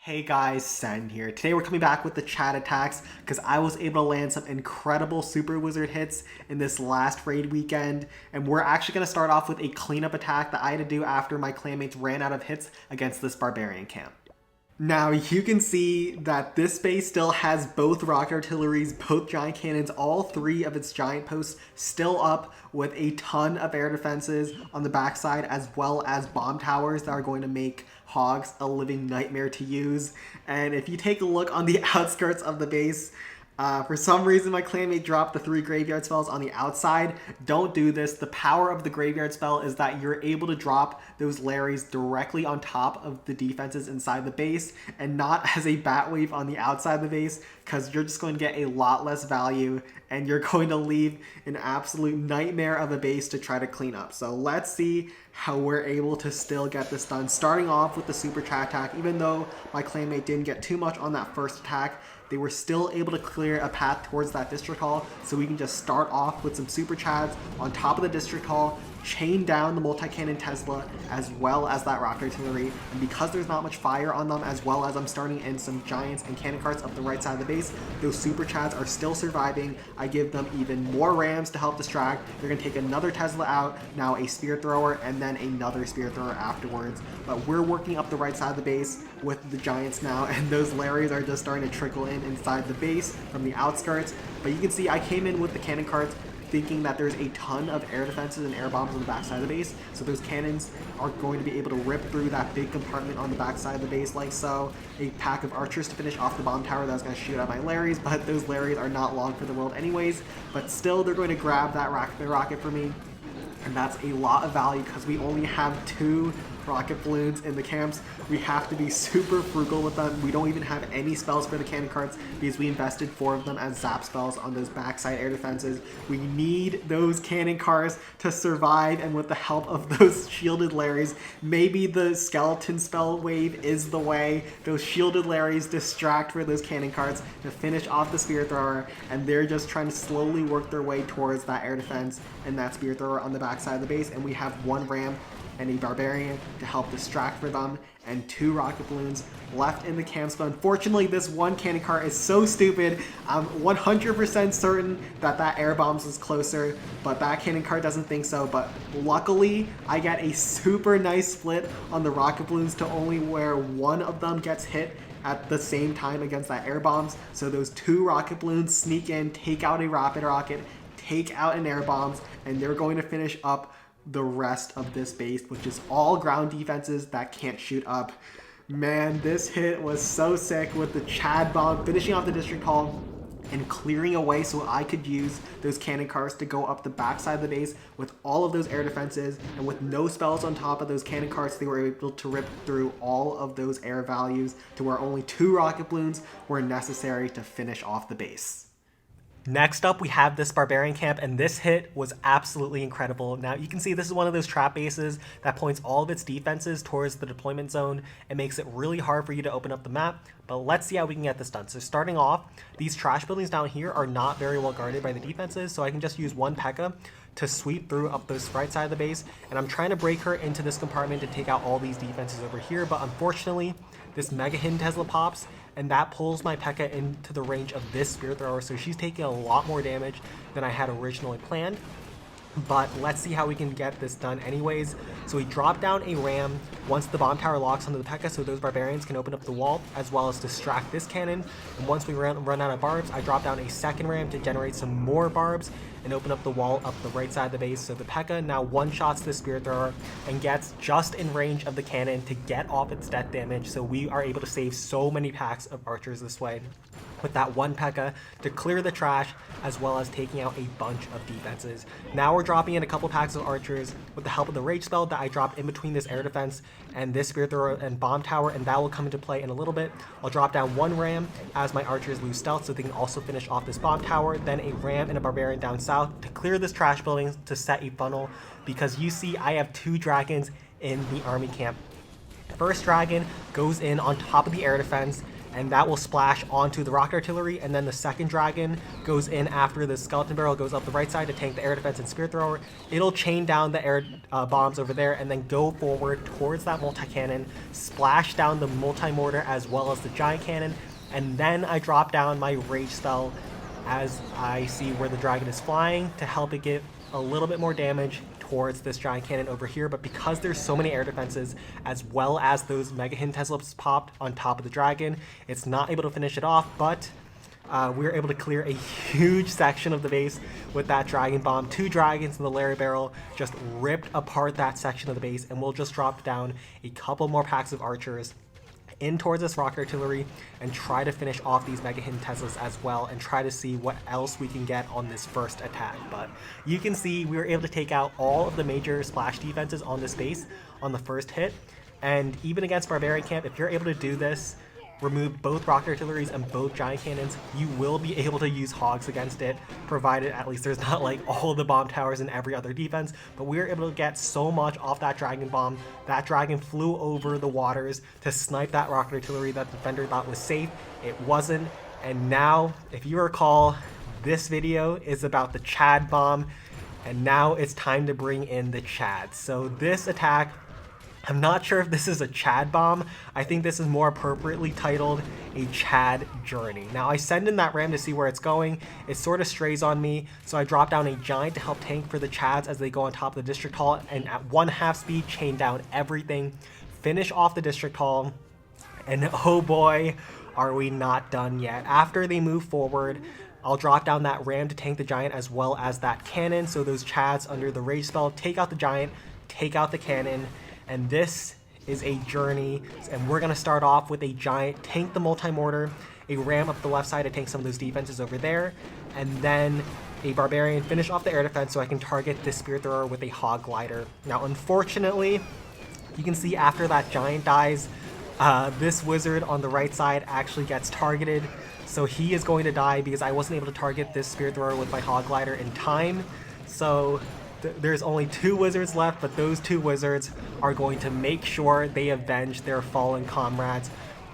Hey guys, Sen here. Today we're coming back with the chat attacks because I was able to land some incredible Super Wizard hits in this last raid weekend, and we're actually going to start off with a cleanup attack that I had to do after my clanmates ran out of hits against this barbarian camp. Now you can see that this base still has both rocket artilleries, both giant cannons, all three of its giant posts still up with a ton of air defenses on the backside, as well as bomb towers that are going to make Hogs a living nightmare to use. And if you take a look on the outskirts of the base, for some reason, my clanmate dropped the 3 graveyard spells on the outside. Don't do this. The power of the graveyard spell is that you're able to drop those Larrys directly on top of the defenses inside the base and not as a bat wave on the outside of the base, because you're just going to get a lot less value and you're going to leave an absolute nightmare of a base to try to clean up. So let's see how we're able to still get this done. Starting off with the super chat attack, even though my clanmate didn't get too much on that first attack, they were still able to clear a path towards that district hall, so we can just start off with some super chads on top of the district hall, chain down the multi-cannon Tesla as well as that rocket artillery. And because there's not much fire on them, as well as I'm starting in some giants and cannon carts up the right side of the base, those super chads are still surviving. I give them even more rams to help distract. They're going to take another Tesla out, now a spear thrower, and then another spear thrower afterwards. But we're working up the right side of the base with the giants now, and those Larrys are just starting to trickle in inside the base from the outskirts. But you can see I came in with the cannon carts thinking that there's a ton of air defenses and air bombs on the backside of the base, so those cannons are going to be able to rip through that big compartment on the backside of the base like so. A pack of archers to finish off the bomb tower that was going to shoot at my Larrys, but those Larrys are not long for the world anyways. But still, they're going to grab that rocket for me, and that's a lot of value because we only have 2 rocket balloons in the camps. We have to be super frugal with them. We don't even have any spells for the cannon carts because we invested 4 of them as zap spells on those backside air defenses. We need those cannon carts to survive, and with the help of those shielded Larrys, maybe the skeleton spell wave is the way. Those shielded Larrys distract for those cannon carts to finish off the spear thrower, and they're just trying to slowly work their way towards that air defense and that spear thrower on the backside of the base. And we have 1 ram and a barbarian to help distract for them, and 2 rocket balloons left in the camps. But unfortunately, this one cannon cart is so stupid. I'm 100% certain that that air bombs is closer, but that cannon cart doesn't think so. But luckily, I get a super nice split on the rocket balloons to only where 1 of them gets hit at the same time against that air bombs. So those 2 rocket balloons sneak in, take out a rapid rocket, take out an air bombs, and they're going to finish up the rest of this base, which is all ground defenses that can't shoot up. Man, this hit was so sick with the Chad bomb finishing off the district hall and clearing away so I could use those cannon carts to go up the backside of the base with all of those air defenses, and with no spells on top of those cannon carts, they were able to rip through all of those air values to where only 2 rocket balloons were necessary to finish off the base. Next up, we have this barbarian camp, and this hit was absolutely incredible. Now, you can see this is one of those trap bases that points all of its defenses towards the deployment zone. It makes it really hard for you to open up the map, but let's see how we can get this done. So starting off, these trash buildings down here are not very well guarded by the defenses, so I can just use 1 P.E.K.K.A. to sweep through up this right side of the base, and I'm trying to break her into this compartment to take out all these defenses over here, but unfortunately, this Mega Hidden Tesla pops, and that pulls my P.E.K.K.A. into the range of this spear thrower, so she's taking a lot more damage than I had originally planned. But let's see how we can get this done anyways. So we drop down a ram once the bomb tower locks onto the P.E.K.K.A. so those barbarians can open up the wall, as well as distract this cannon. And once we run out of barbs, I drop down a second ram to generate some more barbs and open up the wall up the right side of the base. So the P.E.K.K.A. now one-shots the spear thrower and gets just in range of the cannon to get off its death damage. So we are able to save so many packs of archers this way with that 1 P.E.K.K.A. to clear the trash, as well as taking out a bunch of defenses. Now we're dropping in a couple packs of archers with the help of the rage spell that I dropped in between this air defense and this spear thrower and bomb tower, and that will come into play in a little bit. I'll drop down 1 ram as my archers lose stealth so they can also finish off this bomb tower, then a ram and a barbarian down south to clear this trash building to set a funnel, because you see I have 2 dragons in the army camp. First dragon goes in on top of the air defense, and that will splash onto the rocket artillery, and then the second dragon goes in after the skeleton barrel goes up the right side to tank the air defense and spear thrower. It'll chain down the air bombs over there and then go forward towards that multi-cannon, splash down the multi-mortar as well as the giant cannon, and then I drop down my rage spell as I see where the dragon is flying to help it get a little bit more damage towards this giant cannon over here. But because there's so many air defenses as well as those Mega Hidden Teslas popped on top of the dragon, it's not able to finish it off, but we were able to clear a huge section of the base with that dragon bomb. 2 dragons in the Larry barrel just ripped apart that section of the base, and we'll just drop down a couple more packs of archers in towards this rocket artillery and try to finish off these Mega Hidden Teslas as well, and try to see what else we can get on this first attack. But you can see we were able to take out all of the major splash defenses on this base on the first hit, and even against Barbarian Camp, if you're able to do this, remove both rocket artilleries and both giant cannons, you will be able to use hogs against it, provided at least there's not like all the bomb towers in every other defense. But we were able to get so much off that dragon bomb. That dragon flew over the waters to snipe that rocket artillery that the defender thought was safe. It wasn't. And now, if you recall, this video is about the Chad bomb, and now it's time to bring in the Chad. So this attack, I'm not sure if this is a Chad bomb. I think this is more appropriately titled a Chad journey. Now I send in that ram to see where it's going. It sort of strays on me, so I drop down a giant to help tank for the Chads as they go on top of the district hall, and at 1/2 speed chain down everything, finish off the district hall, and oh boy, are we not done yet. After they move forward, I'll drop down that ram to tank the giant as well as that cannon, so those Chads under the rage spell take out the giant, take out the cannon. And this is a journey, and we're going to start off with a giant, tank the multi-mortar, a ram up the left side to tank some of those defenses over there, and then a barbarian finish off the air defense so I can target this spear thrower with a hog glider. Now unfortunately, you can see after that giant dies, this wizard on the right side actually gets targeted, so he is going to die because I wasn't able to target this spear thrower with my hog glider in time. So there's only 2 wizards left, but those 2 wizards are going to make sure they avenge their fallen comrades.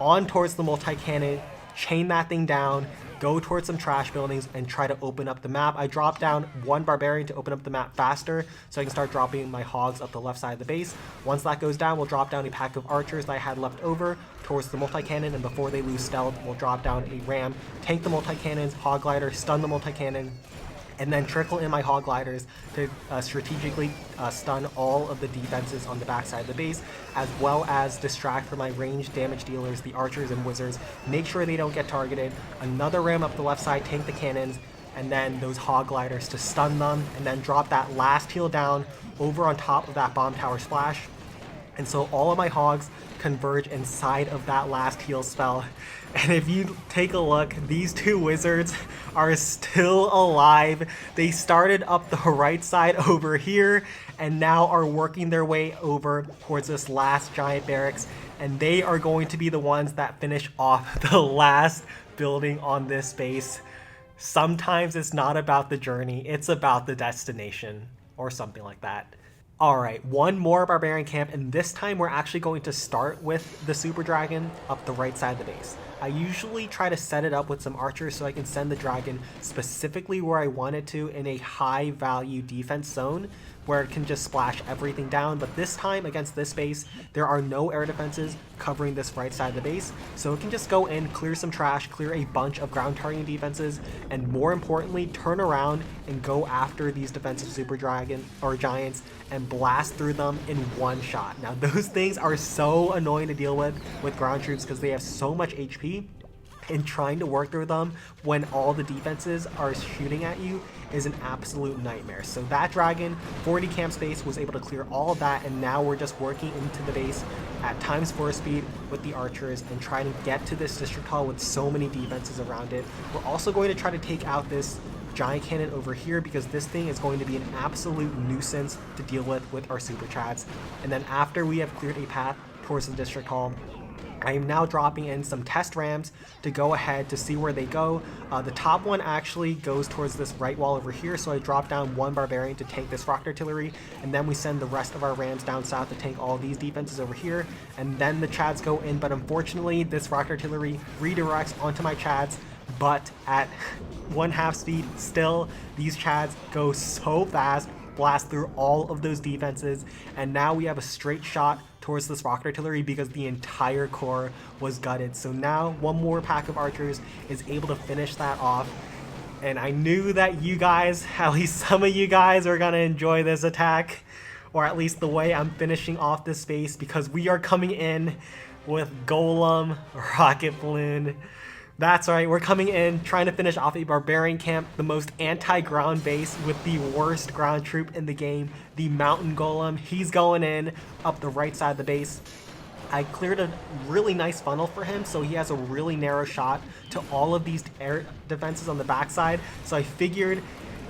On towards the multi-cannon, chain that thing down, go towards some trash buildings, and try to open up the map. I drop down 1 barbarian to open up the map faster, so I can start dropping my hogs up the left side of the base. Once that goes down, we'll drop down a pack of archers that I had left over towards the multi-cannon, and before they lose stealth, we'll drop down a ram, tank the multi-cannons, hog glider, stun the multi-cannon, and then trickle in my hog gliders to strategically stun all of the defenses on the backside of the base, as well as distract from my ranged damage dealers, the archers and wizards. Make sure they don't get targeted. Another ram up the left side, tank the cannons, and then those hog gliders to stun them, and then drop that last heal down over on top of that bomb tower splash. And so all of my hogs converge inside of that last heal spell. And if you take a look, these 2 wizards are still alive. They started up the right side over here and now are working their way over towards this last giant barracks. And they are going to be the ones that finish off the last building on this base. Sometimes it's not about the journey, it's about the destination, or something like that. Alright, 1 more barbarian camp, and this time we're actually going to start with the super dragon up the right side of the base. I usually try to set it up with some archers so I can send the dragon specifically where I want it to, in a high value defense zone where it can just splash everything down. But this time against this base, there are no air defenses covering this right side of the base, so it can just go in, clear some trash, clear a bunch of ground targeting defenses, and more importantly, turn around and go after these defensive super dragon or giants and blast through them in 1 shot. Now those things are so annoying to deal with ground troops because they have so much HP, and trying to work through them when all the defenses are shooting at you is an absolute nightmare. So that dragon, 40 camp space, was able to clear all of that, and now we're just working into the base at ×4 speed with the archers and trying to get to this district hall with so many defenses around it. We're also going to try to take out this giant cannon over here because this thing is going to be an absolute nuisance to deal with our super chats. And then after we have cleared a path towards the district hall, I am now dropping in some test rams to go ahead to see where they go. The top one actually goes towards this right wall over here, so I drop down one barbarian to tank this rocket artillery, and then we send the rest of our rams down south to tank all these defenses over here, and then the chads go in. But unfortunately, this rocket artillery redirects onto my chads, but at 1/2 speed still, these chads go so fast, blast through all of those defenses, and now we have a straight shot towards this rocket artillery because the entire core was gutted. So now one more pack of archers is able to finish that off, and I knew that you guys, at least some of you guys, are gonna enjoy this attack, or at least the way I'm finishing off this space, because we are coming in with Golem Rocket Balloon. That's right, we're coming in trying to finish off a barbarian camp, the most anti-ground base with the worst ground troop in the game, the Mountain Golem. He's going in up the right side of the base. I cleared a really nice funnel for him, so he has a really narrow shot to all of these air defenses on the backside. So I figured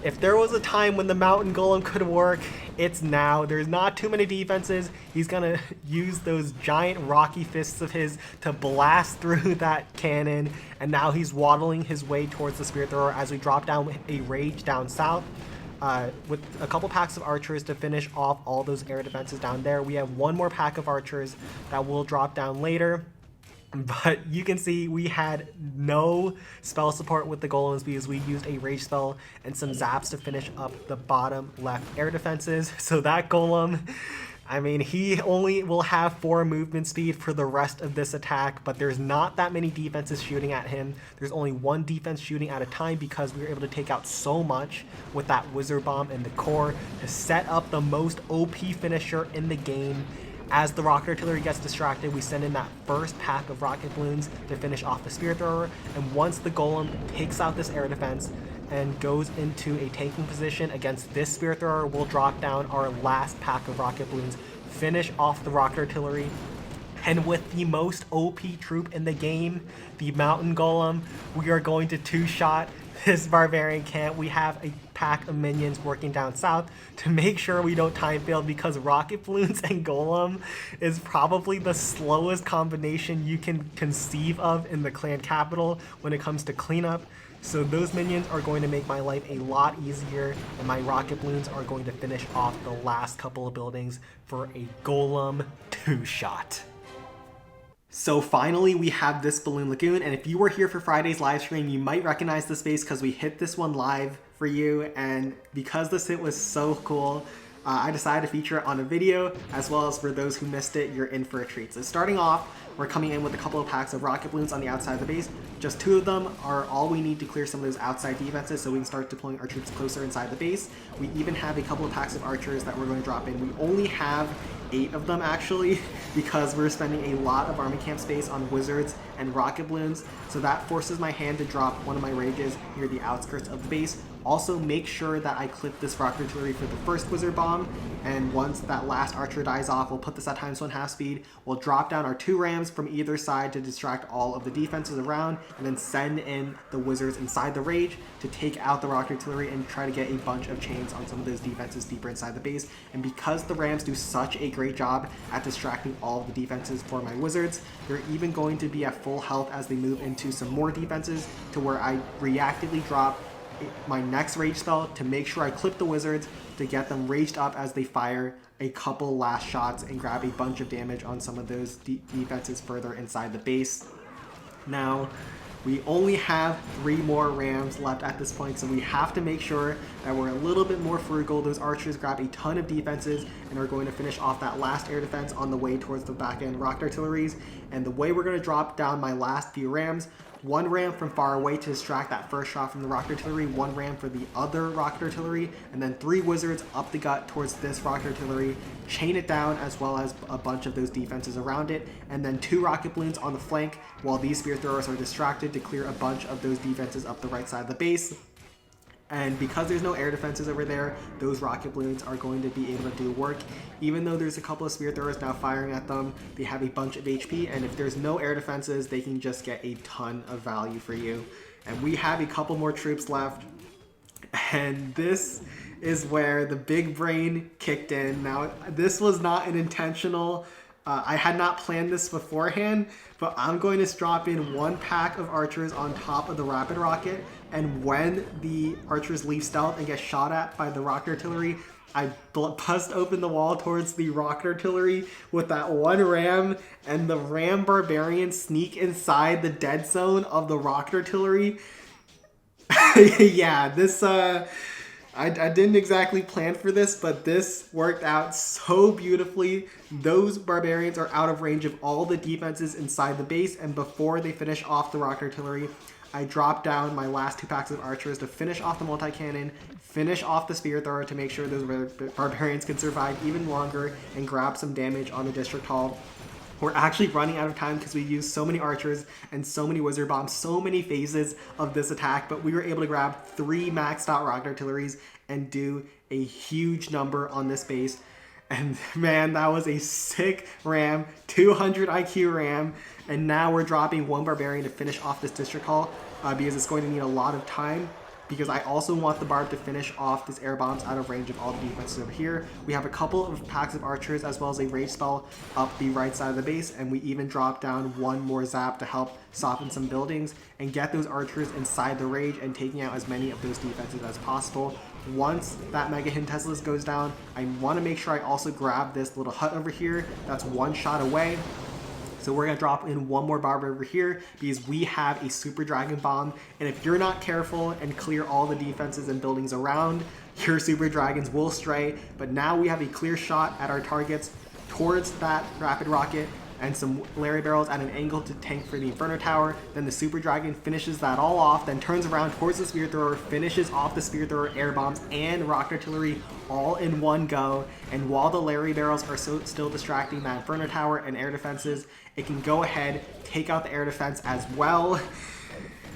if there was a time when the Mountain Golem could work, it's now. There's not too many defenses. He's gonna use those giant rocky fists of his to blast through that cannon, and now he's waddling his way towards the Spirit Thrower as we drop down a rage down south. With a couple packs of archers to finish off all those air defenses down there. We have one more pack of archers that will drop down later. But you can see we had no spell support with the golems because we used a rage spell and some zaps to finish up the bottom left air defenses. So that golem, I mean, he only will have 4 movement speed for the rest of this attack, but there's not that many defenses shooting at him. There's only one defense shooting at a time because we were able to take out so much with that wizard bomb in the core to set up the most OP finisher in the game. As the rocket artillery gets distracted, we send in that first pack of rocket balloons to finish off the Spirit Thrower, and once the golem takes out this air defense and goes into a tanking position against this Spirit Thrower, we'll drop down our last pack of rocket balloons, finish off the rocket artillery, and with the most OP troop in the game, the Mountain Golem, we are going to 2-shot this barbarian camp. We have a pack of minions working down south to make sure we don't time fail, because rocket balloons and golem is probably the slowest combination you can conceive of in the clan capital when it comes to cleanup. So those minions are going to make my life a lot easier, and my rocket balloons are going to finish off the last couple of buildings for a golem 2-shot. So finally, we have this Balloon Lagoon, and if you were here for Friday's live stream, you might recognize the space because we hit this one live for you, and because this hit was so cool, I decided to feature it on a video, as well as for those who missed it, you're in for a treat. So starting off, we're coming in with a couple of packs of rocket balloons on the outside of the base. Just 2 of them are all we need to clear some of those outside defenses so we can start deploying our troops closer inside the base. We even have a couple of packs of archers that we're going to drop in. We only have 8 of them actually, because we're spending a lot of army camp space on wizards and rocket balloons, so that forces my hand to drop one of my rages near the outskirts of the base. Also, make sure that I clip this rocket artillery for the first wizard bomb, and once that last archer dies off, we'll put this at ×1/2 speed. We'll drop down our 2 rams from either side to distract all of the defenses around, and then send in the wizards inside the rage to take out the rocket artillery and try to get a bunch of chains on some of those defenses deeper inside the base. And because the rams do such a great job at distracting all of the defenses for my wizards, they're even going to be at full health as they move into some more defenses, to where I reactively drop my next rage spell to make sure I clip the wizards to get them raged up as they fire a couple last shots and grab a bunch of damage on some of those defenses further inside the base. Now, we only have 3 more rams left at this point, so we have to make sure that we're a little bit more frugal. Those archers grab a ton of defenses and are going to finish off that last air defense on the way towards the back end rocket artilleries. And the way we're going to drop down my last few rams, 1 ram from far away to distract that first shot from the rocket artillery, 1 ram for the other rocket artillery, and then 3 wizards up the gut towards this rocket artillery, chain it down, as well as a bunch of those defenses around it, and then 2 rocket balloons on the flank while these spear throwers are distracted to clear a bunch of those defenses up the right side of the base. And because there's no air defenses over there, those rocket balloons are going to be able to do work. Even though there's a couple of spear throwers now firing at them, they have a bunch of HP, and if there's no air defenses, they can just get a ton of value for you. And we have a couple more troops left, and this is where the big brain kicked in. Now, this was not an intentional I had not planned this beforehand, but I'm going to drop in 1 pack of archers on top of the rapid rocket, and when the archers leave stealth and get shot at by the rocket artillery, I bust open the wall towards the rocket artillery with that 1 ram, and the ram barbarians sneak inside the dead zone of the rocket artillery. Yeah, this I didn't exactly plan for this, but this worked out so beautifully. Those barbarians are out of range of all the defenses inside the base, and before they finish off the rocket artillery, I dropped down my last 2 packs of archers to finish off the multi-cannon, finish off the spear thrower to make sure those barbarians can survive even longer and grab some damage on the district hall. We're actually running out of time because we used so many archers and so many wizard bombs, so many phases of this attack, but we were able to grab 3 maxed out rocket artilleries and do a huge number on this base. And man, that was a sick ram, 200 IQ ram, and now we're dropping 1 barbarian to finish off this district hall because it's going to need a lot of time, because I also want the barb to finish off this air bombs out of range of all the defenses over here. We have a couple of packs of archers as well as a rage spell up the right side of the base, and we even drop down 1 more zap to help soften some buildings and get those archers inside the rage and taking out as many of those defenses as possible. Once that Mega Hidden Tesla goes down, I want to make sure I also grab this little hut over here that's 1 shot away. So we're going to drop in 1 more barb over here because we have a Super Dragon Bomb, and if you're not careful and clear all the defenses and buildings around, your Super Dragons will stray. But now we have a clear shot at our targets towards that rapid rocket and some Larry Barrels at an angle to tank for the Inferno Tower. Then the Super Dragon finishes that all off, then turns around towards the Spear Thrower, finishes off the Spear Thrower, air bombs, and rocket artillery all in 1 go. And while the Larry Barrels are still distracting that Inferno Tower and air defenses, it can go ahead, take out the air defense as well.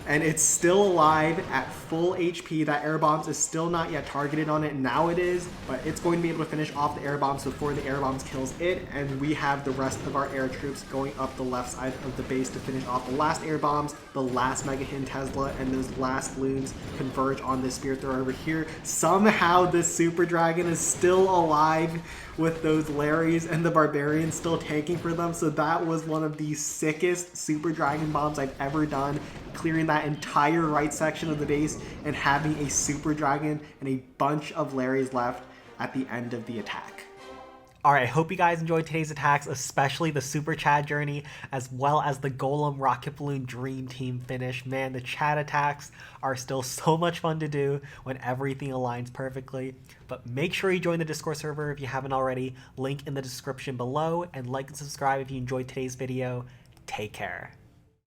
And it's still alive at full HP. That air bombs is still not yet targeted on it. Now it is, but it's going to be able to finish off the air bombs before the air bombs kills it. And we have the rest of our air troops going up the left side of the base to finish off the last air bombs, the last Mega Hidden Tesla, and those last loons converge on this Spear Thrower over here. Somehow this Super Dragon is still alive with those Larrys and the Barbarians still tanking for them. So that was one of the sickest Super Dragon bombs I've ever done, clearing that entire right section of the base and having a Super Dragon and a bunch of Larrys left at the end of the attack. Alright, I hope you guys enjoyed today's attacks, especially the Super Chad journey, as well as the Golem Rocket Balloon Dream Team finish. Man, the Chad attacks are still so much fun to do when everything aligns perfectly. But make sure you join the Discord server if you haven't already. Link in the description below, and like and subscribe if you enjoyed today's video. Take care.